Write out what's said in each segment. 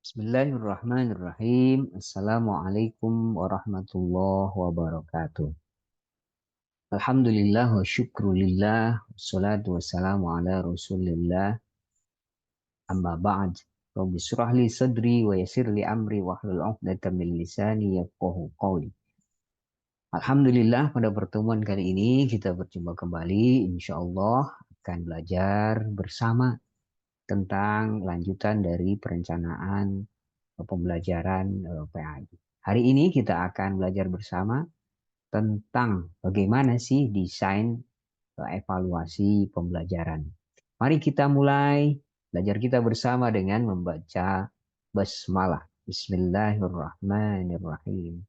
Bismillahirrahmanirrahim. Assalamualaikum warahmatullahi wabarakatuh. Alhamdulillah wa syukrulillah. Wassalatu wassalamu ala rasulillah. Amma ba'd. Rabbi surah li sadri wa yasir li amri wa hlul 'uqdatam min lisani yafqahu qawli. Alhamdulillah pada pertemuan kali ini kita berjumpa kembali. Insya Allah akan belajar bersama tentang lanjutan dari perencanaan pembelajaran PAI. Hari ini kita akan belajar bersama tentang bagaimana sih desain evaluasi pembelajaran. Mari kita mulai belajar kita bersama dengan membaca basmalah. Bismillahirrahmanirrahim.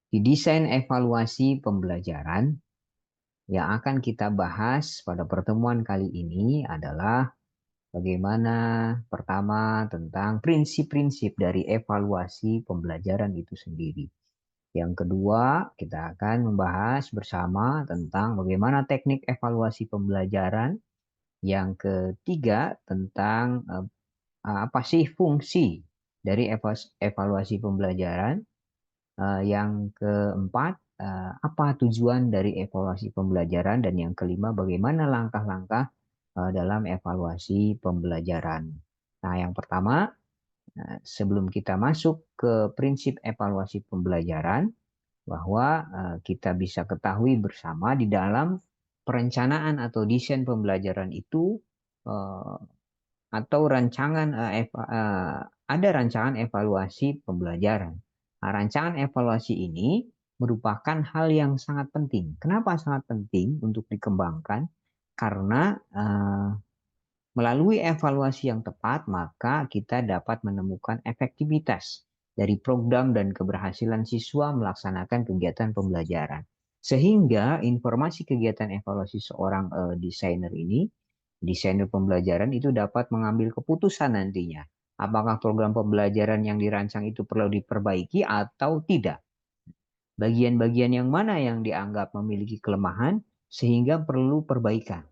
Di desain evaluasi pembelajaran yang akan kita bahas pada pertemuan kali ini adalah bagaimana pertama tentang prinsip-prinsip dari evaluasi pembelajaran itu sendiri. Yang kedua, kita akan membahas bersama tentang bagaimana teknik evaluasi pembelajaran. Yang ketiga, tentang apa sih fungsi dari evaluasi pembelajaran. Yang keempat, apa tujuan dari evaluasi pembelajaran. Dan yang kelima, bagaimana langkah-langkah dalam evaluasi pembelajaran. Nah, yang pertama, sebelum kita masuk ke prinsip evaluasi pembelajaran, bahwa kita bisa ketahui bersama di dalam perencanaan atau desain pembelajaran itu eh, atau rancangan ada rancangan evaluasi pembelajaran. Nah, rancangan evaluasi ini merupakan hal yang sangat penting. Kenapa sangat penting untuk dikembangkan? Karena melalui evaluasi yang tepat, maka kita dapat menemukan efektivitas dari program dan keberhasilan siswa melaksanakan kegiatan pembelajaran. Sehingga informasi kegiatan evaluasi seorang desainer ini, desainer pembelajaran itu dapat mengambil keputusan nantinya. Apakah program pembelajaran yang dirancang itu perlu diperbaiki atau tidak? Bagian-bagian yang mana yang dianggap memiliki kelemahan sehingga perlu perbaikan.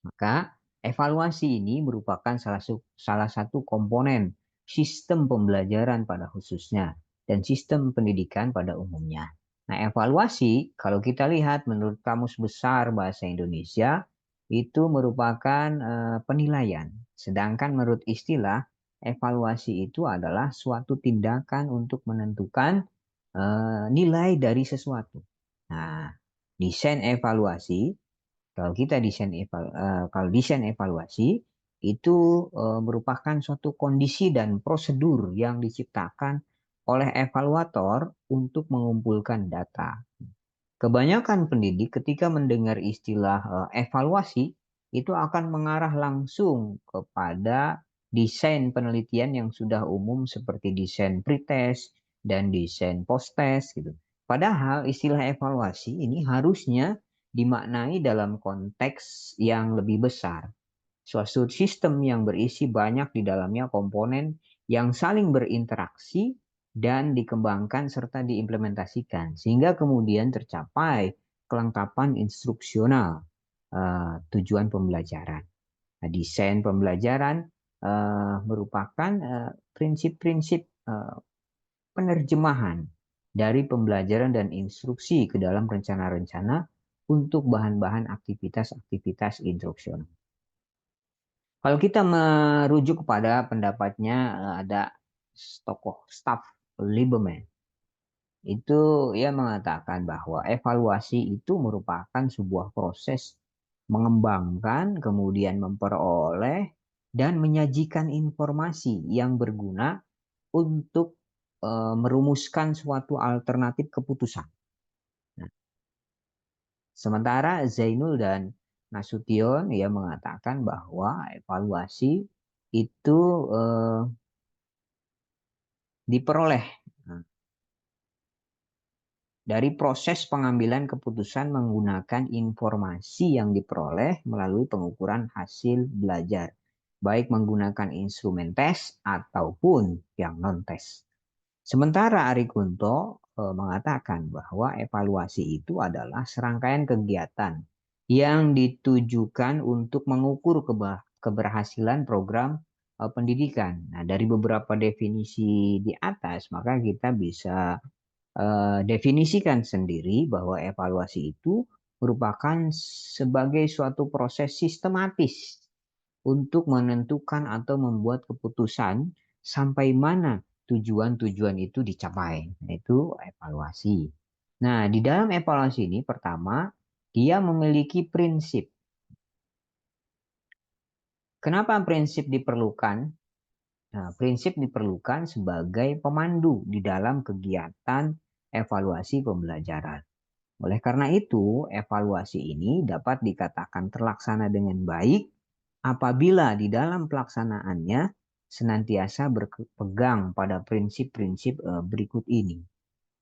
Maka evaluasi ini merupakan salah satu komponen sistem pembelajaran pada khususnya dan sistem pendidikan pada umumnya. Nah, evaluasi kalau kita lihat menurut Kamus Besar Bahasa Indonesia itu merupakan penilaian. Sedangkan menurut istilah evaluasi itu adalah suatu tindakan untuk menentukan nilai dari sesuatu. Nah, desain evaluasi kalau desain evaluasi itu merupakan suatu kondisi dan prosedur yang diciptakan oleh evaluator untuk mengumpulkan data. Kebanyakan pendidik ketika mendengar istilah evaluasi itu akan mengarah langsung kepada desain penelitian yang sudah umum seperti desain pretest dan desain post-test gitu. Padahal istilah evaluasi ini harusnya dimaknai dalam konteks yang lebih besar. Suatu sistem yang berisi banyak di dalamnya komponen yang saling berinteraksi dan dikembangkan serta diimplementasikan sehingga kemudian tercapai kelengkapan instruksional tujuan pembelajaran. Nah, desain pembelajaran merupakan prinsip-prinsip penerjemahan dari pembelajaran dan instruksi ke dalam rencana-rencana untuk bahan-bahan aktivitas-aktivitas instruksional. Kalau kita merujuk kepada pendapatnya ada tokoh staf Lieberman, itu ia mengatakan bahwa evaluasi itu merupakan sebuah proses mengembangkan, kemudian memperoleh dan menyajikan informasi yang berguna untuk merumuskan suatu alternatif keputusan. Nah, sementara Zainul dan Nasution ia mengatakan bahwa evaluasi itu diperoleh dari proses pengambilan keputusan menggunakan informasi yang diperoleh melalui pengukuran hasil belajar, baik menggunakan instrumen tes ataupun yang non-tes. Sementara Ari Kunto mengatakan bahwa evaluasi itu adalah serangkaian kegiatan yang ditujukan untuk mengukur keberhasilan program pendidikan. Nah, dari beberapa definisi di atas, maka kita bisa definisikan sendiri bahwa evaluasi itu merupakan sebagai suatu proses sistematis untuk menentukan atau membuat keputusan sampai mana tujuan-tujuan itu dicapai. Nah, itu evaluasi. Nah, di dalam evaluasi ini pertama, dia memiliki prinsip. Kenapa prinsip diperlukan? Nah, prinsip diperlukan sebagai pemandu di dalam kegiatan evaluasi pembelajaran. Oleh karena itu, evaluasi ini dapat dikatakan terlaksana dengan baik apabila di dalam pelaksanaannya senantiasa berpegang pada prinsip-prinsip berikut ini.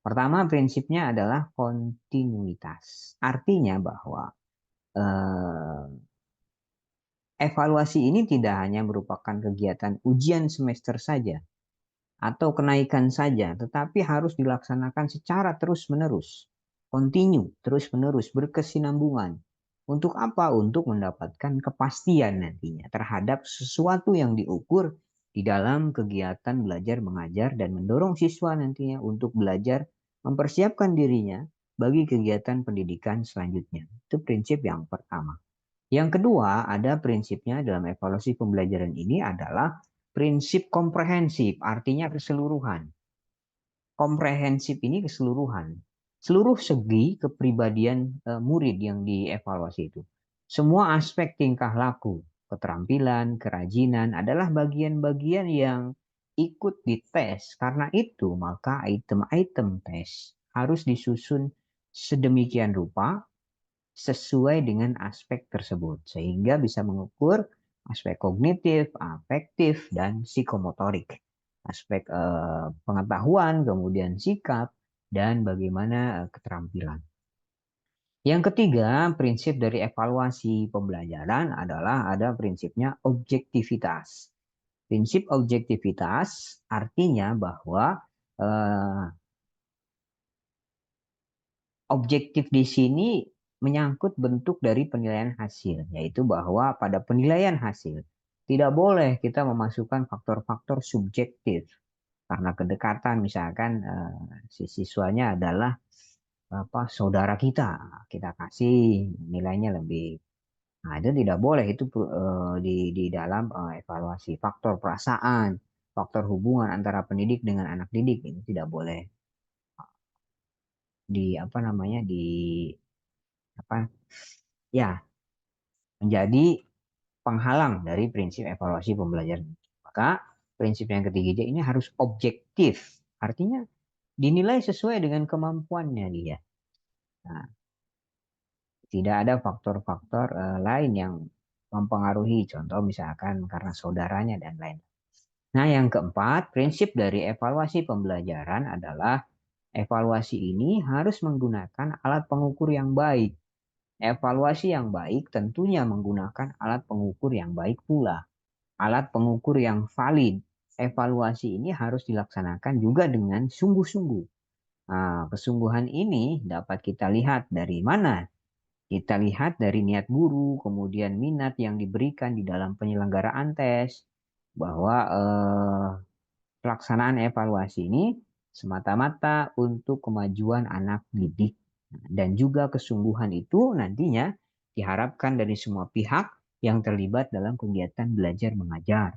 Pertama, prinsipnya adalah kontinuitas. Artinya bahwa eh, evaluasi ini tidak hanya merupakan kegiatan ujian semester saja atau kenaikan saja, tetapi harus dilaksanakan secara terus-menerus, continue, terus-menerus, berkesinambungan. Untuk apa? Untuk mendapatkan kepastian nantinya terhadap sesuatu yang diukur di dalam kegiatan belajar mengajar dan mendorong siswa nantinya untuk belajar mempersiapkan dirinya bagi kegiatan pendidikan selanjutnya. Itu prinsip yang pertama. Yang kedua, ada prinsipnya dalam evaluasi pembelajaran ini adalah prinsip komprehensif, artinya keseluruhan. Komprehensif ini keseluruhan. Seluruh segi kepribadian murid yang dievaluasi itu. Semua aspek tingkah laku, keterampilan, kerajinan adalah bagian-bagian yang ikut dites. Karena itu, maka item-item tes harus disusun sedemikian rupa sesuai dengan aspek tersebut sehingga bisa mengukur aspek kognitif, afektif, dan psikomotorik. Aspek pengetahuan, kemudian sikap, dan bagaimana keterampilan. Yang ketiga, prinsip dari evaluasi pembelajaran adalah ada prinsipnya objektivitas. Prinsip objektivitas artinya bahwa eh, objektif di sini menyangkut bentuk dari penilaian hasil, yaitu bahwa pada penilaian hasil tidak boleh kita memasukkan faktor-faktor subjektif karena kedekatan, misalkan si siswanya adalah apa saudara kita, kita kasih nilainya lebih. Nah, itu tidak boleh itu di dalam evaluasi faktor perasaan, faktor hubungan antara pendidik dengan anak didik ini tidak boleh di apa namanya di apa ya menjadi penghalang dari prinsip evaluasi pembelajaran. Maka prinsip yang ketiga ini harus objektif. Artinya dinilai sesuai dengan kemampuannya dia. Nah, tidak ada faktor-faktor lain yang mempengaruhi. Contoh misalkan karena saudaranya dan lain. Nah, yang keempat, prinsip dari evaluasi pembelajaran adalah evaluasi ini harus menggunakan alat pengukur yang baik. Evaluasi yang baik tentunya menggunakan alat pengukur yang baik pula. Alat pengukur yang valid. Evaluasi ini harus dilaksanakan juga dengan sungguh-sungguh. Nah, kesungguhan ini dapat kita lihat dari mana? Kita lihat dari niat guru, kemudian minat yang diberikan di dalam penyelenggaraan tes, bahwa pelaksanaan evaluasi ini semata-mata untuk kemajuan anak didik. Dan juga kesungguhan itu nantinya diharapkan dari semua pihak yang terlibat dalam kegiatan belajar mengajar.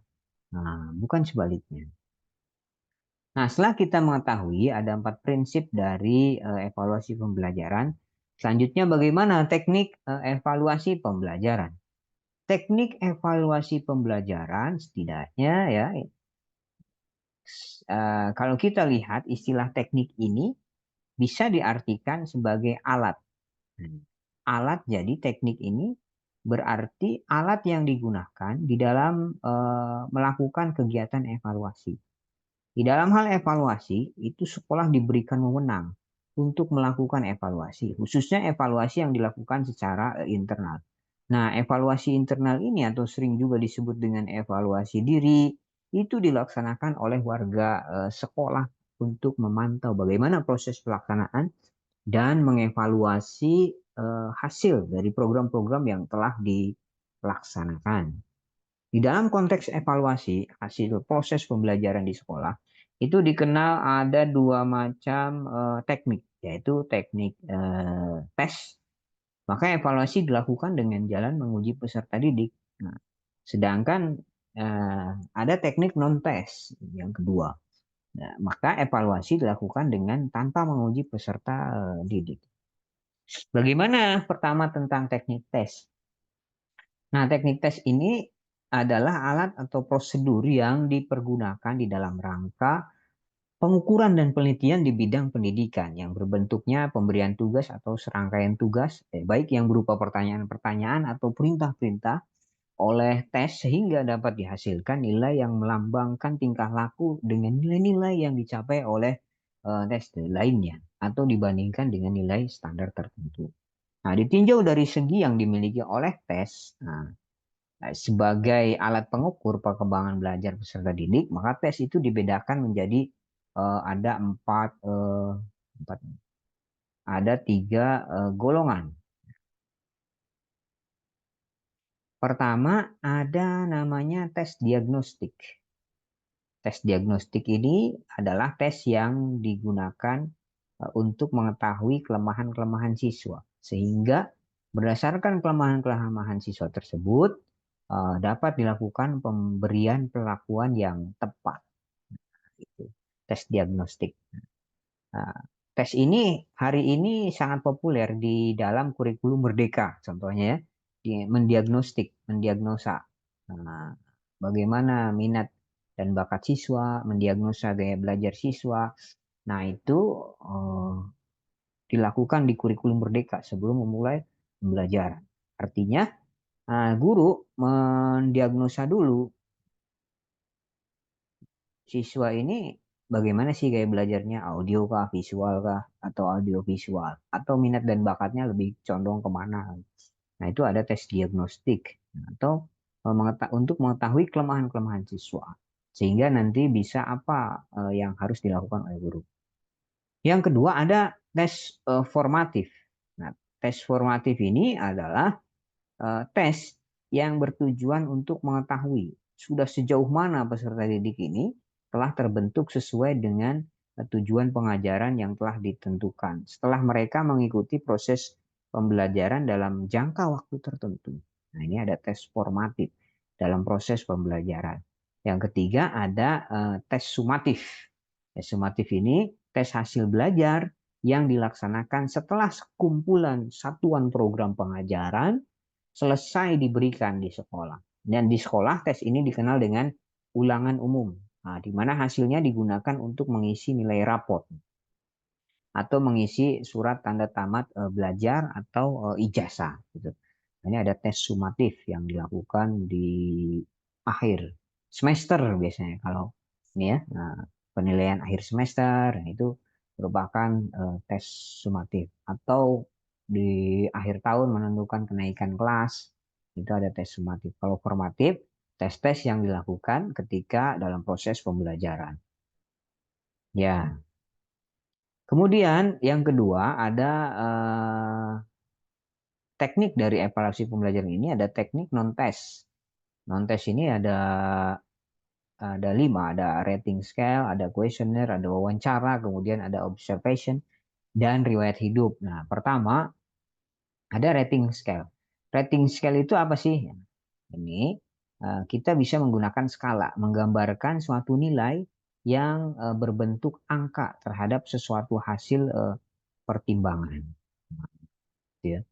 Nah, bukan sebaliknya. Nah, setelah kita mengetahui ada 4 prinsip dari evaluasi pembelajaran, selanjutnya bagaimana teknik evaluasi pembelajaran? Teknik evaluasi pembelajaran setidaknya ya, kalau kita lihat istilah teknik ini bisa diartikan sebagai alat. Alat jadi teknik ini berarti alat yang digunakan di dalam melakukan kegiatan evaluasi. Di dalam hal evaluasi, itu sekolah diberikan wewenang untuk melakukan evaluasi, khususnya evaluasi yang dilakukan secara internal. Nah, evaluasi internal ini atau sering juga disebut dengan evaluasi diri, itu dilaksanakan oleh warga sekolah untuk memantau bagaimana proses pelaksanaan dan mengevaluasi hasil dari program-program yang telah dilaksanakan. Di dalam konteks evaluasi hasil proses pembelajaran di sekolah, itu dikenal ada dua macam teknik, yaitu teknik tes. Maka evaluasi dilakukan dengan jalan menguji peserta didik. Nah, sedangkan ada teknik non-tes yang kedua. Nah, maka evaluasi dilakukan dengan tanpa menguji peserta didik. Bagaimana pertama tentang teknik tes? Nah, teknik tes ini adalah alat atau prosedur yang dipergunakan di dalam rangka pengukuran dan penelitian di bidang pendidikan yang berbentuknya pemberian tugas atau serangkaian tugas, baik yang berupa pertanyaan-pertanyaan atau perintah-perintah oleh tes sehingga dapat dihasilkan nilai yang melambangkan tingkah laku dengan nilai-nilai yang dicapai oleh tes lainnya atau dibandingkan dengan nilai standar tertentu. Nah, ditinjau dari segi yang dimiliki oleh tes, sebagai alat pengukur perkembangan belajar peserta didik, maka tes itu dibedakan menjadi ada empat, ada tiga golongan. Pertama, ada namanya tes diagnostik. Tes diagnostik ini adalah tes yang digunakan untuk mengetahui kelemahan-kelemahan siswa. Sehingga berdasarkan kelemahan-kelemahan siswa tersebut, dapat dilakukan pemberian perlakuan yang tepat. Gitu. Tes diagnostik. Nah, tes ini hari ini sangat populer di dalam kurikulum Merdeka, contohnya ya, mendiagnosa. Nah, bagaimana minat dan bakat siswa, mendiagnosa gaya belajar siswa. Nah, itu dilakukan di kurikulum Merdeka sebelum memulai pembelajaran. Artinya, guru mendiagnosa dulu siswa ini bagaimana sih gaya belajarnya, audio kah, visual kah, atau audio visual, atau minat dan bakatnya lebih condong kemana. Nah, itu ada tes diagnostik atau untuk mengetahui kelemahan-kelemahan siswa. Sehingga nanti bisa apa yang harus dilakukan oleh guru. Yang kedua ada tes formatif. Nah, tes formatif ini adalah tes yang bertujuan untuk mengetahui sudah sejauh mana peserta didik ini telah terbentuk sesuai dengan tujuan pengajaran yang telah ditentukan setelah mereka mengikuti proses pembelajaran dalam jangka waktu tertentu. Nah, ini ada tes formatif dalam proses pembelajaran. Yang ketiga ada tes sumatif. Tes sumatif ini tes hasil belajar yang dilaksanakan setelah sekumpulan satuan program pengajaran selesai diberikan di sekolah. Dan di sekolah tes ini dikenal dengan ulangan umum, di mana hasilnya digunakan untuk mengisi nilai raport atau mengisi surat tanda tamat belajar atau ijazah. Gitu. Ini ada tes sumatif yang dilakukan di akhir semester biasanya kalau ini ya. Nah, penilaian akhir semester itu merupakan tes sumatif atau di akhir tahun menentukan kenaikan kelas itu ada tes sumatif. Kalau formatif, tes-tes yang dilakukan ketika dalam proses pembelajaran. Ya. Kemudian yang kedua ada teknik dari evaluasi pembelajaran ini ada teknik non-tes. Non-tes ini ada 5, ada rating scale, ada questionnaire, ada wawancara, kemudian ada observation, dan riwayat hidup. Nah, pertama ada rating scale. Rating scale itu apa sih? Ini kita bisa menggunakan skala, menggambarkan suatu nilai yang berbentuk angka terhadap sesuatu hasil pertimbangan. Ya.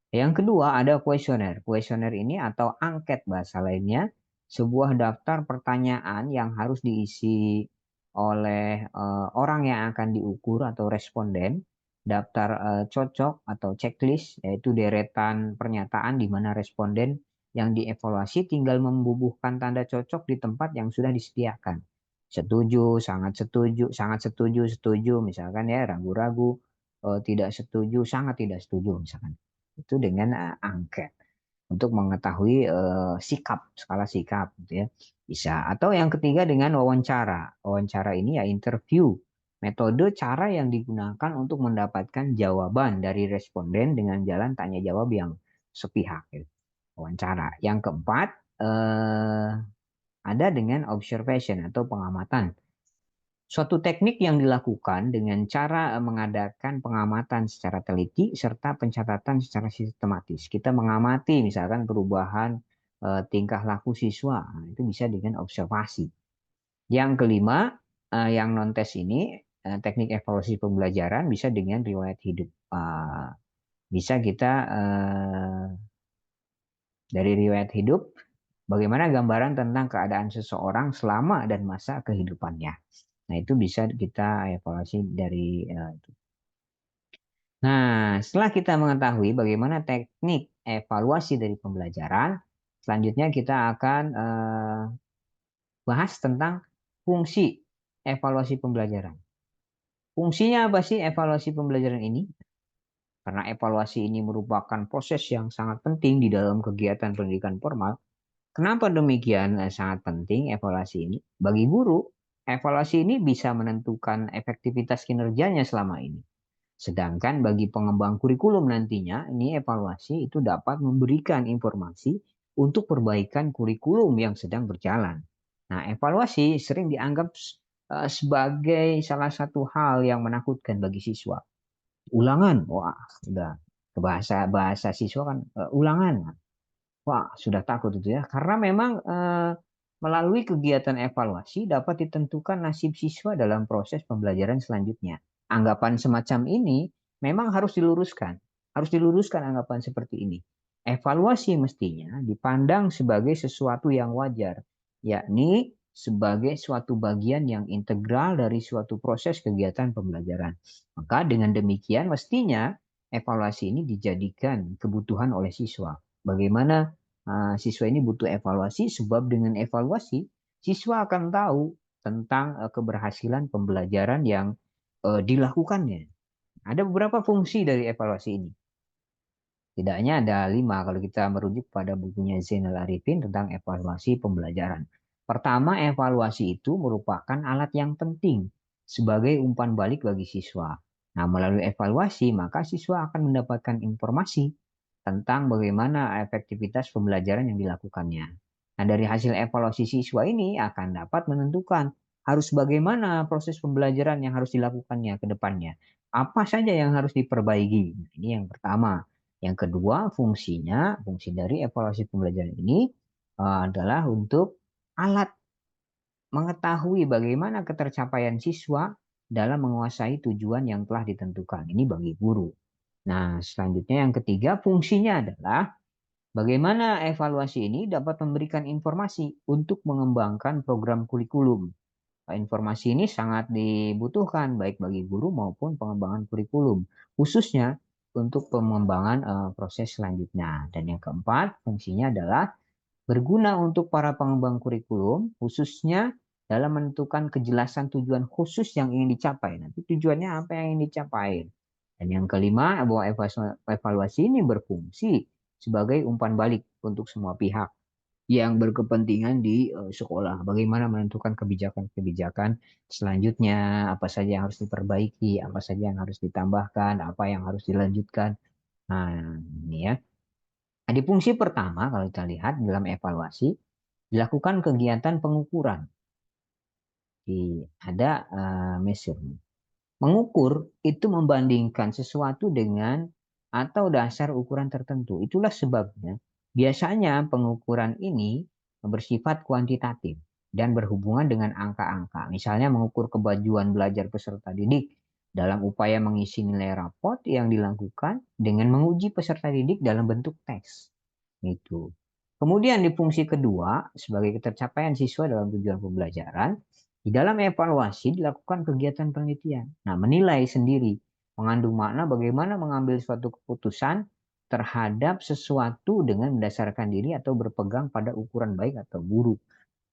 Yang kedua ada kuesioner. Kuesioner ini atau angket bahasa lainnya, sebuah daftar pertanyaan yang harus diisi oleh orang yang akan diukur atau responden. Daftar cocok atau checklist, yaitu deretan pernyataan di mana responden yang dievaluasi tinggal membubuhkan tanda cocok di tempat yang sudah disediakan. Setuju, sangat setuju, setuju, misalkan ya, ragu-ragu, tidak setuju, sangat tidak setuju, misalkan itu dengan angket untuk mengetahui sikap, skala sikap gitu ya. Bisa. Atau yang ketiga dengan wawancara. Wawancara ini ya interview. Metode cara yang digunakan untuk mendapatkan jawaban dari responden dengan jalan tanya jawab yang sepihak gitu. Wawancara. Yang keempat ada dengan observation atau pengamatan. Suatu teknik yang dilakukan dengan cara mengadakan pengamatan secara teliti serta pencatatan secara sistematis. Kita mengamati misalkan perubahan tingkah laku siswa, nah, itu bisa dengan observasi. Yang kelima, yang non-tes ini, teknik evaluasi pembelajaran bisa dengan riwayat hidup. Bisa kita dari riwayat hidup, bagaimana gambaran tentang keadaan seseorang selama dan masa kehidupannya. Nah, itu bisa kita evaluasi dari itu. Nah, setelah kita mengetahui bagaimana teknik evaluasi dari pembelajaran, selanjutnya kita akan bahas tentang fungsi evaluasi pembelajaran. Fungsinya apa sih evaluasi pembelajaran ini? Karena evaluasi ini merupakan proses yang sangat penting di dalam kegiatan pendidikan formal. Kenapa demikian sangat penting evaluasi ini? Bagi guru, evaluasi ini bisa menentukan efektivitas kinerjanya selama ini. Sedangkan bagi pengembang kurikulum nantinya, ini evaluasi itu dapat memberikan informasi untuk perbaikan kurikulum yang sedang berjalan. Nah, evaluasi sering dianggap sebagai salah satu hal yang menakutkan bagi siswa. Ulangan, wah, sudah bahasa siswa kan ulangan. Wah, sudah takut itu ya. Karena memang melalui kegiatan evaluasi dapat ditentukan nasib siswa dalam proses pembelajaran selanjutnya. Anggapan semacam ini memang harus diluruskan. Harus diluruskan anggapan seperti ini. Evaluasi mestinya dipandang sebagai sesuatu yang wajar, yakni sebagai suatu bagian yang integral dari suatu proses kegiatan pembelajaran. Maka dengan demikian mestinya evaluasi ini dijadikan kebutuhan oleh siswa. Bagaimana siswa ini butuh evaluasi sebab dengan evaluasi siswa akan tahu tentang keberhasilan pembelajaran yang dilakukannya. Ada beberapa fungsi dari evaluasi ini. Tidaknya ada 5 kalau kita merujuk pada bukunya Zainal Arifin tentang evaluasi pembelajaran. Pertama, evaluasi itu merupakan alat yang penting sebagai umpan balik bagi siswa. Nah, melalui evaluasi, maka siswa akan mendapatkan informasi tentang bagaimana efektivitas pembelajaran yang dilakukannya. Nah, dari hasil evaluasi siswa ini akan dapat menentukan harus bagaimana proses pembelajaran yang harus dilakukannya ke depannya. Apa saja yang harus diperbaiki. Nah, ini yang pertama. Yang kedua, fungsi dari evaluasi pembelajaran ini adalah untuk alat mengetahui bagaimana ketercapaian siswa dalam menguasai tujuan yang telah ditentukan. Ini bagi guru. Nah, selanjutnya yang ketiga, fungsinya adalah bagaimana evaluasi ini dapat memberikan informasi untuk mengembangkan program kurikulum. Informasi ini sangat dibutuhkan baik bagi guru maupun pengembangan kurikulum, khususnya untuk pengembangan proses selanjutnya. Dan yang keempat, fungsinya adalah berguna untuk para pengembang kurikulum, khususnya dalam menentukan kejelasan tujuan khusus yang ingin dicapai. Nanti tujuannya apa yang ingin dicapai. Dan yang kelima, bahwa evaluasi ini berfungsi sebagai umpan balik untuk semua pihak yang berkepentingan di sekolah. Bagaimana menentukan kebijakan-kebijakan selanjutnya, apa saja yang harus diperbaiki, apa saja yang harus ditambahkan, apa yang harus dilanjutkan. Nah, ini ya. Nah, di fungsi pertama, kalau kita lihat dalam evaluasi, dilakukan kegiatan pengukuran. Ada measurement. Mengukur itu membandingkan sesuatu dengan atau dasar ukuran tertentu. Itulah sebabnya biasanya pengukuran ini bersifat kuantitatif dan berhubungan dengan angka-angka. Misalnya mengukur kebajuan belajar peserta didik dalam upaya mengisi nilai raport yang dilakukan dengan menguji peserta didik dalam bentuk teks. Itu. Kemudian di fungsi kedua, sebagai ketercapaian siswa dalam tujuan pembelajaran, di dalam evaluasi dilakukan kegiatan penelitian. Nah, menilai sendiri mengandung makna bagaimana mengambil suatu keputusan terhadap sesuatu dengan mendasarkan diri atau berpegang pada ukuran baik atau buruk,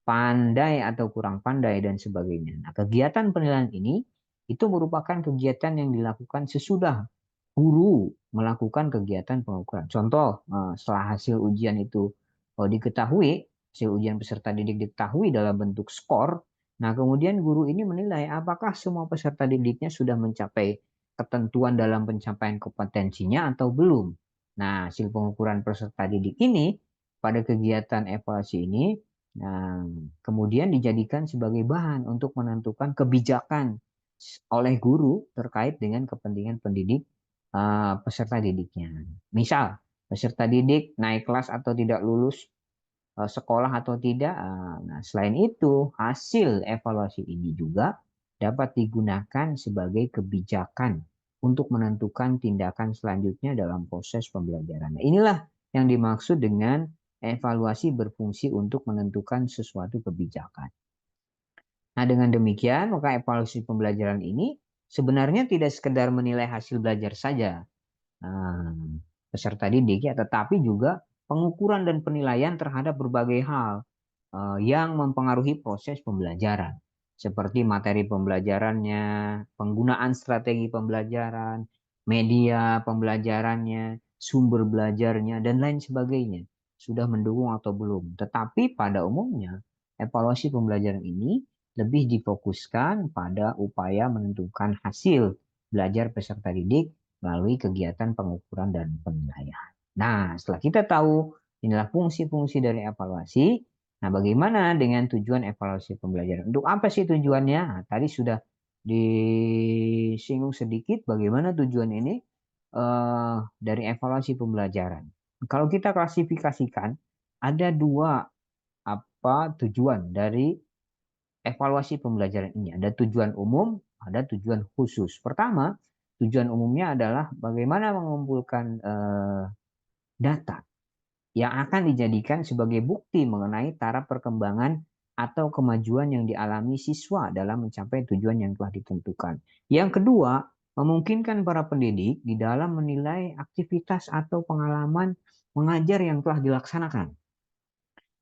pandai atau kurang pandai, dan sebagainya. Nah, kegiatan penilaian ini itu merupakan kegiatan yang dilakukan sesudah guru melakukan kegiatan pengukuran. Contoh, setelah hasil ujian itu diketahui, hasil ujian peserta didik diketahui dalam bentuk skor, nah kemudian guru ini menilai apakah semua peserta didiknya sudah mencapai ketentuan dalam pencapaian kompetensinya atau belum. Nah, hasil pengukuran peserta didik ini pada kegiatan evaluasi ini, nah, kemudian dijadikan sebagai bahan untuk menentukan kebijakan oleh guru terkait dengan kepentingan pendidik peserta didiknya. Misal, peserta didik naik kelas atau tidak lulus sekolah atau tidak. Nah, selain itu, hasil evaluasi ini juga dapat digunakan sebagai kebijakan untuk menentukan tindakan selanjutnya dalam proses pembelajaran. Nah, inilah yang dimaksud dengan evaluasi berfungsi untuk menentukan sesuatu kebijakan. Nah, dengan demikian, maka evaluasi pembelajaran ini sebenarnya tidak sekedar menilai hasil belajar saja, nah, peserta didik ya, tetapi juga pengukuran dan penilaian terhadap berbagai hal yang mempengaruhi proses pembelajaran, seperti materi pembelajarannya, penggunaan strategi pembelajaran, media pembelajarannya, sumber belajarnya, dan lain sebagainya. Sudah mendukung atau belum. Tetapi pada umumnya, evaluasi pembelajaran ini lebih difokuskan pada upaya menentukan hasil belajar peserta didik melalui kegiatan pengukuran dan penilaian. Nah, setelah kita tahu inilah fungsi-fungsi dari evaluasi, nah bagaimana dengan tujuan evaluasi pembelajaran? Untuk apa sih tujuannya? Nah, tadi sudah disinggung sedikit bagaimana tujuan ini dari evaluasi pembelajaran. Kalau kita klasifikasikan, ada dua tujuan dari evaluasi pembelajaran ini. Ada tujuan umum, ada tujuan khusus. Pertama, tujuan umumnya adalah bagaimana mengumpulkan data yang akan dijadikan sebagai bukti mengenai taraf perkembangan atau kemajuan yang dialami siswa dalam mencapai tujuan yang telah ditentukan. Yang kedua, memungkinkan para pendidik di dalam menilai aktivitas atau pengalaman mengajar yang telah dilaksanakan.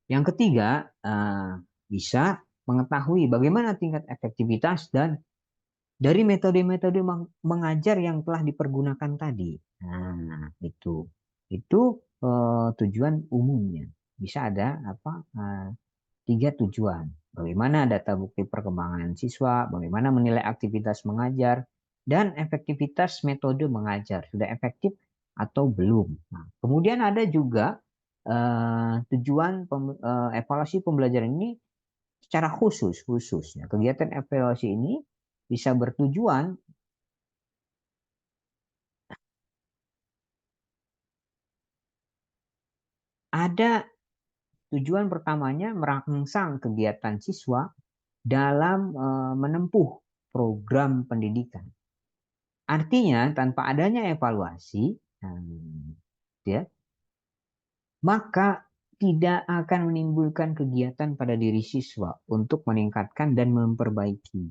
Yang ketiga, bisa mengetahui bagaimana tingkat efektivitas dan dari metode-metode mengajar yang telah dipergunakan tadi. Nah, itu tujuan umumnya. Bisa ada tiga tujuan. Bagaimana data bukti perkembangan siswa, bagaimana menilai aktivitas mengajar, dan efektivitas metode mengajar. Sudah efektif atau belum. Nah, kemudian ada juga tujuan evaluasi pembelajaran ini secara khususnya. Kegiatan evaluasi ini bisa bertujuan ada tujuan pertamanya merangsang kegiatan siswa dalam menempuh program pendidikan. Artinya tanpa adanya evaluasi, ya, maka tidak akan menimbulkan kegiatan pada diri siswa untuk meningkatkan dan memperbaiki.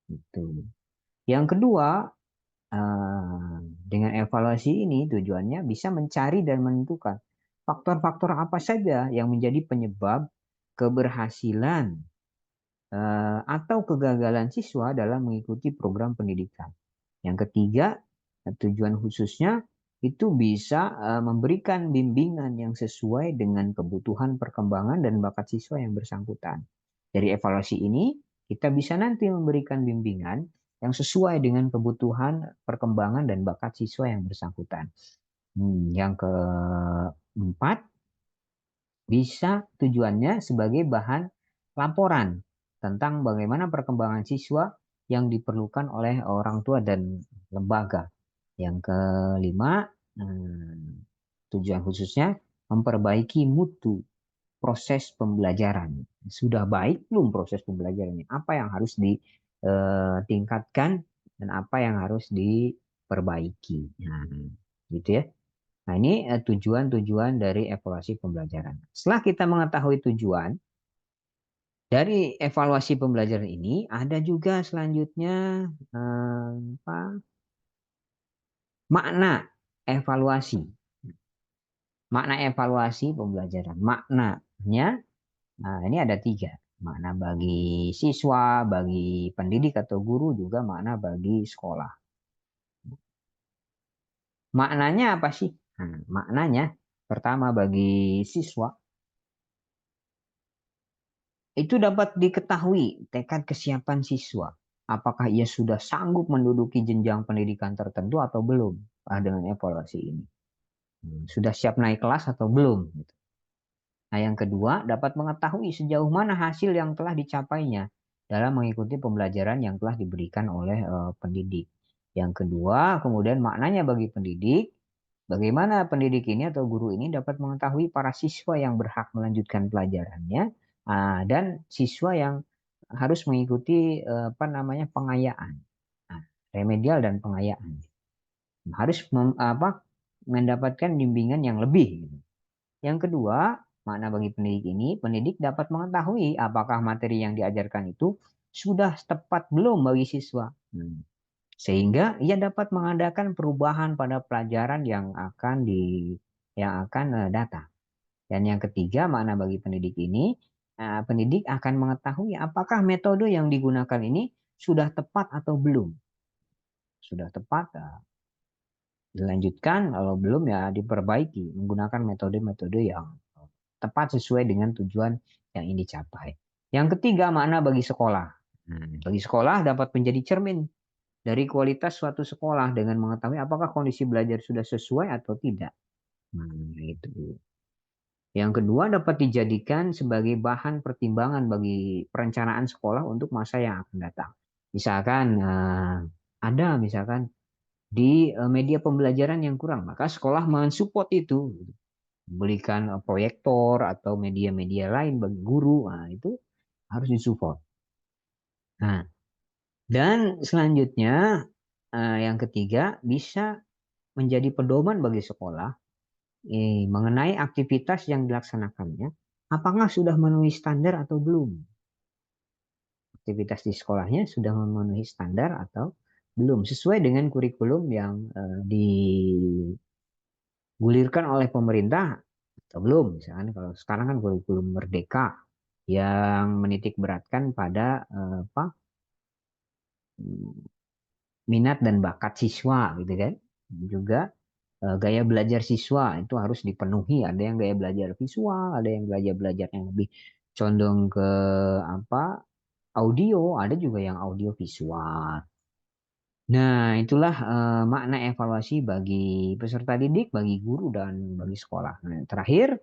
Itu. Yang kedua, dengan evaluasi ini tujuannya bisa mencari dan menentukan faktor-faktor apa saja yang menjadi penyebab keberhasilan atau kegagalan siswa dalam mengikuti program pendidikan. Yang ketiga, tujuan khususnya itu bisa memberikan bimbingan yang sesuai dengan kebutuhan perkembangan dan bakat siswa yang bersangkutan. Dari evaluasi ini, kita bisa nanti memberikan bimbingan yang sesuai dengan kebutuhan perkembangan dan bakat siswa yang bersangkutan. Yang keempat, bisa tujuannya sebagai bahan laporan tentang bagaimana perkembangan siswa yang diperlukan oleh orang tua dan lembaga. Yang kelima, tujuan khususnya memperbaiki mutu proses pembelajaran. Sudah baik belum proses pembelajarannya? Apa yang harus ditingkatkan dan apa yang harus diperbaiki? Nah, gitu ya. Nah, ini tujuan-tujuan dari evaluasi pembelajaran. Setelah kita mengetahui tujuan dari evaluasi pembelajaran ini, ada juga selanjutnya makna evaluasi. Makna evaluasi pembelajaran. Maknanya, nah ini ada tiga. Makna bagi siswa, bagi pendidik atau guru, juga makna bagi sekolah. Maknanya apa sih? Nah, maknanya pertama bagi siswa, itu dapat diketahui tekad kesiapan siswa. Apakah ia sudah sanggup menduduki jenjang pendidikan tertentu atau belum dengan evaluasi ini. Sudah siap naik kelas atau belum. Gitu. Nah, yang kedua, dapat mengetahui sejauh mana hasil yang telah dicapainya dalam mengikuti pembelajaran yang telah diberikan oleh pendidik. Yang kedua, kemudian maknanya bagi pendidik, bagaimana pendidik ini atau guru ini dapat mengetahui para siswa yang berhak melanjutkan pelajarannya dan siswa yang harus mengikuti apa namanya pengayaan, nah, remedial dan pengayaan. Harus mendapatkan bimbingan yang lebih. Gitu. Yang kedua, makna bagi pendidik ini, pendidik dapat mengetahui apakah materi yang diajarkan itu sudah tepat belum bagi siswa. Sehingga ia dapat mengadakan perubahan pada pelajaran yang akan datang. Dan yang ketiga, makna bagi pendidik ini, pendidik akan mengetahui apakah metode yang digunakan ini sudah tepat atau belum. Sudah tepat, dilanjutkan, kalau belum ya diperbaiki menggunakan metode-metode yang tepat sesuai dengan tujuan yang ingin dicapai. Yang ketiga, makna bagi sekolah. Bagi sekolah dapat menjadi cermin dari kualitas suatu sekolah dengan mengetahui apakah kondisi belajar sudah sesuai atau tidak. Itu. Yang kedua, dapat dijadikan sebagai bahan pertimbangan bagi perencanaan sekolah untuk masa yang akan datang. Misalkan ada misalkan di media pembelajaran yang kurang, maka sekolah mensupport itu, berikan proyektor atau media-media lain bagi guru, nah itu harus disupport. Nah, dan selanjutnya yang ketiga bisa menjadi pedoman bagi sekolah mengenai aktivitas yang dilaksanakannya, apakah sudah memenuhi standar atau belum. Aktivitas di sekolahnya sudah memenuhi standar atau belum sesuai dengan kurikulum yang digulirkan oleh pemerintah atau belum. Misalkan kalau sekarang kan kurikulum Merdeka yang menitik beratkan pada apa minat dan bakat siswa gitu kan. Juga gaya belajar siswa itu harus dipenuhi. Ada yang gaya belajar visual, ada yang belajar yang lebih condong ke apa audio, ada juga yang audio visual. Nah, itulah makna evaluasi bagi peserta didik, bagi guru dan bagi sekolah. Nah, terakhir,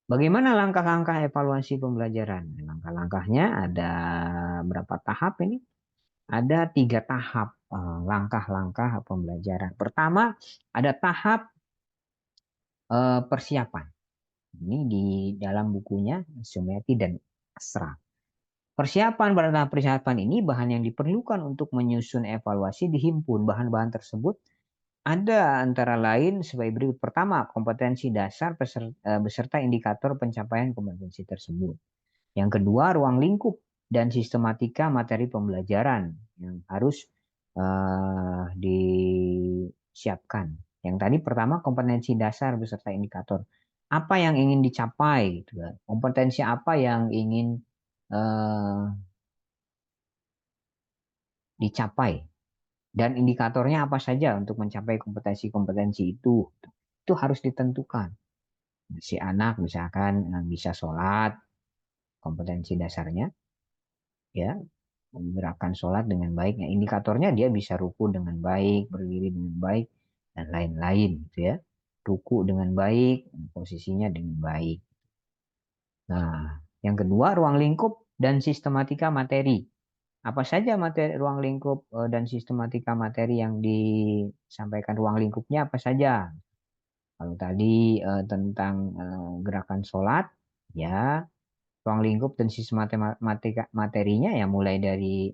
bagaimana langkah-langkah evaluasi pembelajaran? Langkah-langkahnya ada berapa tahap ini? Ada 3 tahap langkah-langkah pembelajaran. Pertama, ada tahap persiapan. Ini di dalam bukunya Sumeti dan Asra. Persiapan pada tahap persiapan ini bahan yang diperlukan untuk menyusun evaluasi dihimpun. Bahan-bahan tersebut ada antara lain sebagai berikut. Pertama, kompetensi dasar beserta indikator pencapaian kompetensi tersebut. Yang kedua, ruang lingkup dan sistematika materi pembelajaran yang harus disiapkan. Yang tadi pertama kompetensi dasar beserta indikator. Apa yang ingin dicapai, gitu kan. Kompetensi apa yang ingin dicapai, dan indikatornya apa saja untuk mencapai kompetensi-kompetensi itu. Itu harus ditentukan. Si anak misalkan bisa sholat, kompetensi dasarnya, ya menggerakkan sholat dengan baik. Nah, indikatornya dia bisa ruku dengan baik, berdiri dengan baik, dan lain-lain, gitu ya. Ruku dengan baik, posisinya dengan baik. Nah, yang kedua, ruang lingkup dan sistematika materi. Apa saja materi ruang lingkup dan sistematika materi yang disampaikan, ruang lingkupnya apa saja? Kalau tadi tentang gerakan sholat, ya ruang lingkup dan sistematika materinya ya mulai dari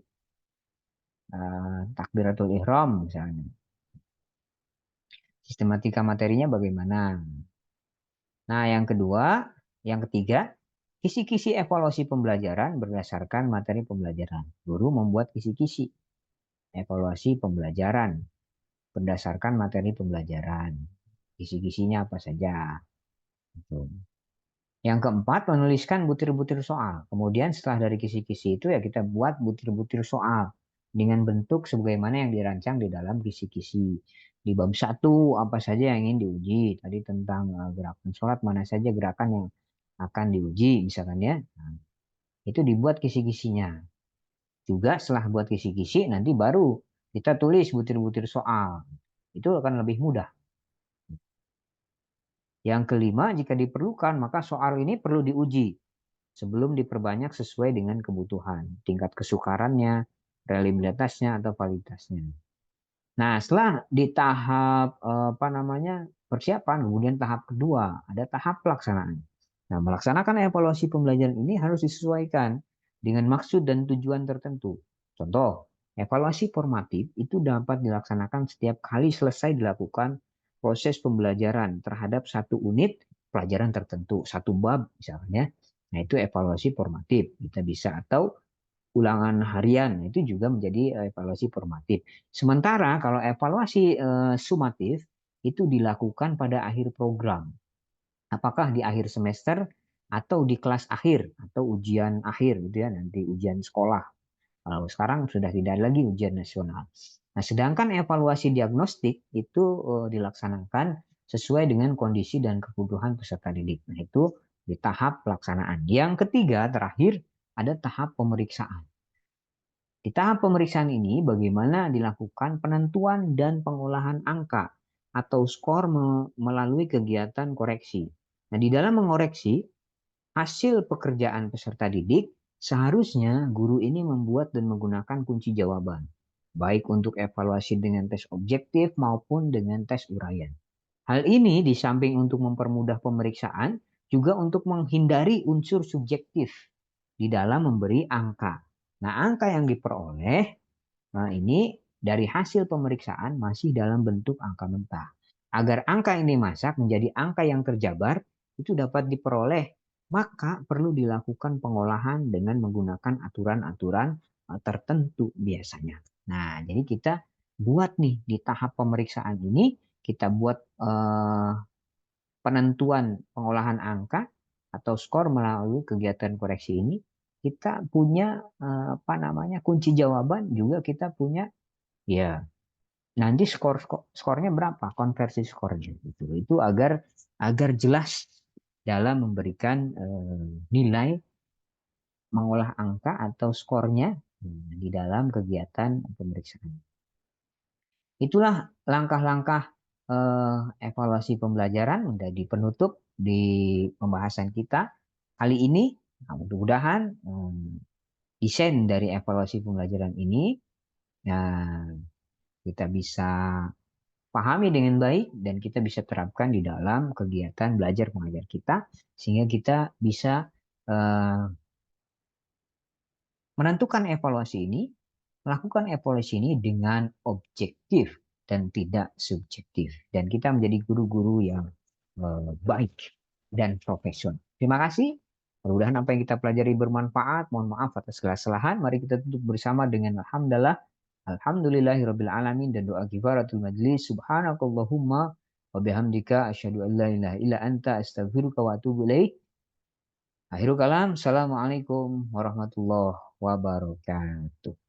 takbiratul ihram misalnya. Sistematika materinya bagaimana? Nah, yang ketiga, kisi-kisi evaluasi pembelajaran berdasarkan materi pembelajaran. Guru membuat kisi-kisi evaluasi pembelajaran berdasarkan materi pembelajaran. Kisi-kisinya apa saja. Gitu. Yang keempat, menuliskan butir-butir soal. Kemudian setelah dari kisi-kisi itu ya kita buat butir-butir soal dengan bentuk sebagaimana yang dirancang di dalam kisi-kisi. Di bab 1 apa saja yang ingin diuji. Tadi tentang gerakan sholat, mana saja gerakan yang akan diuji misalkan ya. Nah, itu dibuat kisi-kisinya. Juga setelah buat kisi-kisi nanti baru kita tulis butir-butir soal. Itu akan lebih mudah. Yang kelima, jika diperlukan, maka soal ini perlu diuji sebelum diperbanyak sesuai dengan kebutuhan, tingkat kesukarannya, reliabilitasnya, atau validitasnya. Nah, setelah di tahap persiapan, kemudian tahap kedua ada tahap pelaksanaan. Nah, melaksanakan evaluasi pembelajaran ini harus disesuaikan dengan maksud dan tujuan tertentu. Contoh, evaluasi formatif itu dapat dilaksanakan setiap kali selesai dilakukan proses pembelajaran terhadap satu unit pelajaran tertentu, satu bab misalnya. Nah, itu evaluasi formatif. Kita bisa atau ulangan harian itu juga menjadi evaluasi formatif. Sementara kalau evaluasi sumatif itu dilakukan pada akhir program. Apakah di akhir semester atau di kelas akhir atau ujian akhir gitu ya, nanti ujian sekolah. Kalau sekarang sudah tidak lagi ujian nasional. Nah, sedangkan evaluasi diagnostik itu dilaksanakan sesuai dengan kondisi dan kebutuhan peserta didik. Nah, itu di tahap pelaksanaan. Yang ketiga, terakhir, ada tahap pemeriksaan. Di tahap pemeriksaan ini bagaimana dilakukan penentuan dan pengolahan angka atau skor melalui kegiatan koreksi. Nah, di dalam mengoreksi hasil pekerjaan peserta didik, seharusnya guru ini membuat dan menggunakan kunci jawaban, baik untuk evaluasi dengan tes objektif maupun dengan tes uraian. Hal ini di samping untuk mempermudah pemeriksaan, juga untuk menghindari unsur subjektif di dalam memberi angka. Nah, angka yang diperoleh, nah ini dari hasil pemeriksaan masih dalam bentuk angka mentah. Agar angka ini masak menjadi angka yang terjabar, itu dapat diperoleh, maka perlu dilakukan pengolahan dengan menggunakan aturan-aturan tertentu biasanya. Nah, jadi kita buat nih di tahap pemeriksaan ini, kita buat penentuan pengolahan angka atau skor melalui kegiatan koreksi ini, kita punya kunci jawaban, juga kita punya ya nanti skornya berapa, konversi skornya itu agar jelas dalam memberikan nilai mengolah angka atau skornya di dalam kegiatan pemeriksaan. Itulah langkah-langkah evaluasi pembelajaran menjadi penutup di pembahasan kita kali ini. Nah, mudah-mudahan desain dari evaluasi pembelajaran ini nah, kita bisa pahami dengan baik dan kita bisa terapkan di dalam kegiatan belajar mengajar kita, sehingga kita bisa eh, menentukan evaluasi ini, melakukan evaluasi ini dengan objektif dan tidak subjektif. Dan kita menjadi guru-guru yang baik dan profesional. Terima kasih. Mudah-mudahan apa yang kita pelajari bermanfaat. Mohon maaf atas segala kesalahan. Mari kita tutup bersama dengan alhamdulillah. Alhamdulillahirabbil alamin dan doa kifaratul majlis. Subhanakallahumma wa bihamdika asyhadu an la ilaha illa anta astaghfiruka wa atubu ilaik. Akhirul kalam. Assalamualaikum warahmatullahi wabarakatuh.